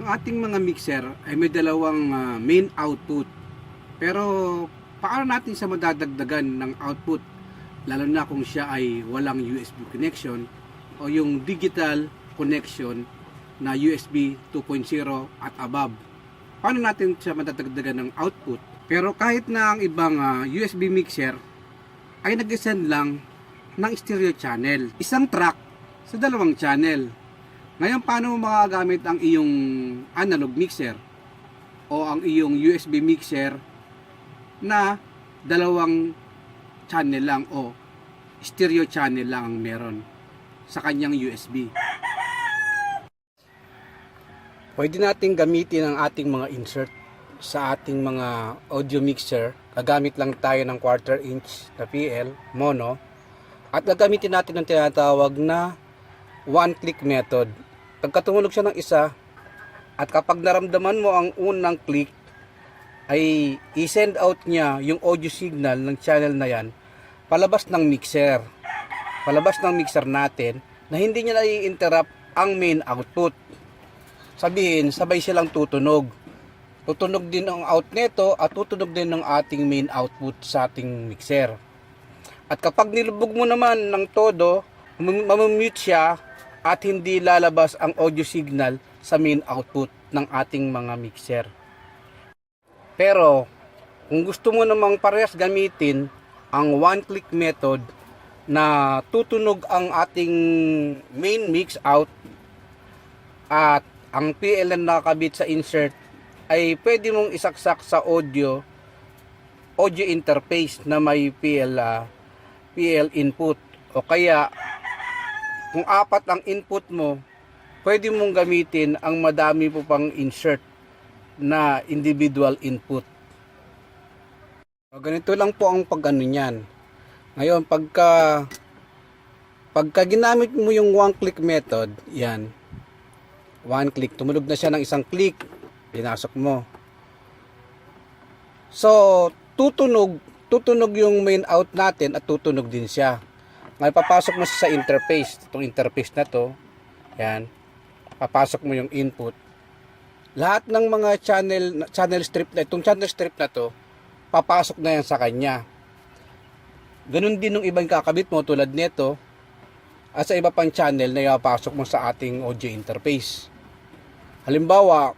ating mga mixer ay may dalawang main output. Pero paano natin siya madadagdagan ng output? Lalo na kung siya ay walang USB connection o yung digital connection na USB 2.0 at above. Paano natin siya madadagdagan ng output? Pero kahit na ang ibang USB mixer ay nag-send lang ng stereo channel. Isang track sa dalawang channel. Ngayon, paano mo magagamit ang iyong analog mixer o ang iyong USB mixer na dalawang channel lang o stereo channel lang ang meron sa kanyang USB? Pwede natin gamitin ang ating mga insert sa ating mga audio mixer. Gagamit lang tayo ng 1/4 inch na PL mono at gagamitin natin ang tinatawag na one-click method. Pagkatumunog siya ng isa at kapag naramdaman mo ang unang click ay i-send out niya yung audio signal ng channel na yan palabas ng mixer. Palabas ng mixer natin na hindi niya na-interrupt ang main output. Sabihin, sabay silang tutunog. Tutunog din ang out nito at tutunog din ng ating main output sa ating mixer. At kapag nilubog mo naman ng todo, mamumute siya at hindi lalabas ang audio signal sa main output ng ating mga mixer. Pero kung gusto mo namang parehas gamitin ang one-click method na tutunog ang ating main mix out at ang PL na nakakabit sa insert ay pwede mong isaksak sa audio interface na may PL input o kaya kung apat ang input mo, pwede mong gamitin ang madami po pang insert na individual input. So, ganito lang po ang pag-ano niyan. Ngayon, pagka ginamit mo yung one-click method, yan. One-click, tumunog na siya ng isang click, pinasok mo. So, tutunog yung main out natin at tutunog din siya. Ngayon, papasok mo sa interface. Itong interface na to, yan, papasok mo yung input. Lahat ng mga channel strip na, itong channel strip na to, papasok na yan sa kanya. Ganun din ng ibang kakabit mo tulad nito, at sa iba pang channel na ipapasok mo sa ating audio interface. Halimbawa,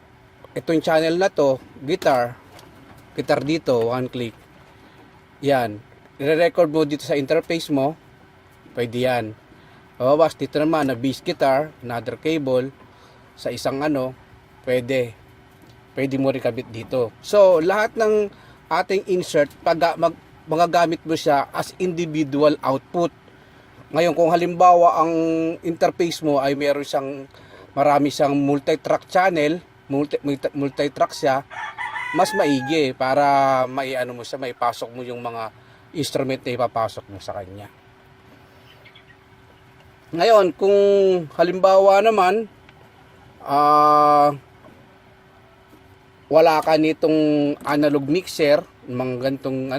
itong channel na to, guitar dito, one click. Yan, i-record mo dito sa interface mo, pwede yan. Babas dito naman na bass guitar, another cable sa isang pwede mo rin kabit dito. So lahat ng ating insert magagamit mo siya as individual output. Ngayon kung halimbawa ang interface mo ay marami siyang multi-track channel, multi-track siya, mas maigi para maipasok mo yung mga instrument na ipapasok mo sa kanya. Ngayon, kung halimbawa naman, wala ka nitong analog mixer, mga gantong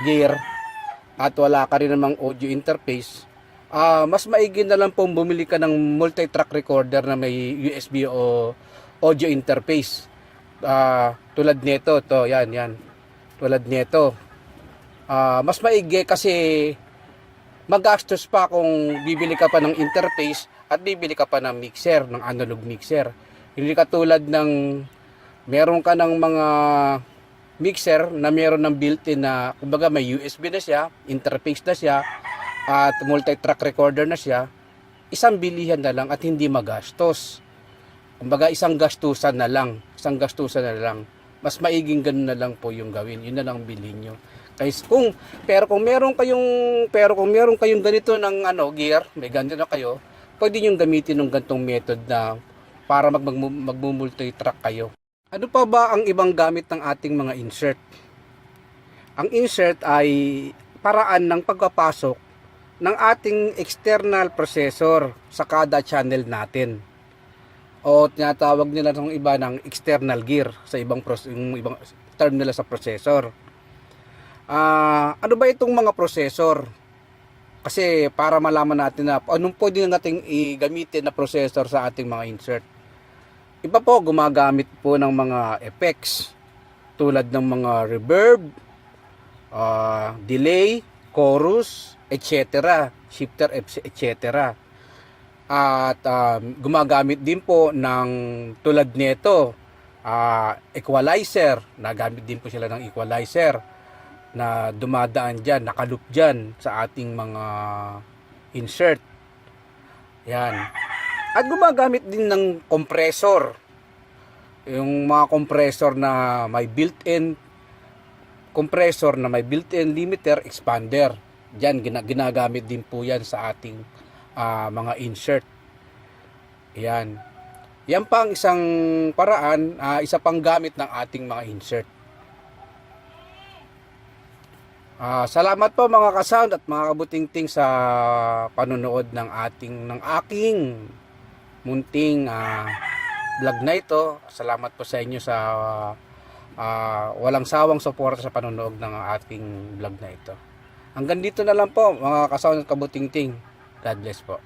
gear, at wala ka rin namang audio interface, mas maigi na lang pong bumili ka ng multi-track recorder na may USB o audio interface. Tulad nito, yan. Tulad nito. Mas maigi kasi magastos pa kung bibili ka pa ng interface at bibili ka pa ng mixer, ng analog mixer. Hindi katulad ng meron ka ng mga mixer na meron ng built-in na kumbaga may USB na siya, interface na siya, at multi-track recorder na siya, isang bilihan na lang at hindi magastos. Kumbaga isang gastusan na lang. Mas maiging ganun na lang po yung gawin. Yun na lang bilhin nyo. Pero kung meron kayong ganito ng gear, may ganito na kayo, pwede nyo gamitin ng ganitong method na para magmumulti-track kayo. Ano pa ba ang ibang gamit ng ating mga insert? Ang insert ay paraan ng pagpapasok ng ating external processor sa kada channel natin. O tinatawag nila ng iba ng external gear sa ibang term nila sa processor. Ano ba itong mga processor? Kasi para malaman natin na anong pwede nating i-gamitin na processor sa ating mga insert. Iba po gumagamit po ng mga effects tulad ng mga reverb, delay, chorus, etc. Shifter, etc. At gumagamit din po ng tulad nito, equalizer. Nagamit din po sila ng equalizer na dumadaan dyan, nakaloop dyan sa ating mga insert. Yan. At gumagamit din ng compressor. Yung mga compressor na may built-in compressor na may built-in limiter, expander. Diyan ginagamit din po yan sa ating mga insert. Yan. Yan pang isang paraan, isa pang gamit ng ating mga insert. Salamat po mga ka-sound at mga kabuting-ting sa panonood ng aking munting vlog na ito. Salamat po sa inyo sa walang sawang suporta sa panonood ng ating vlog na ito. Hanggang dito na lang po mga ka-sound at kabuting-ting. God bless po.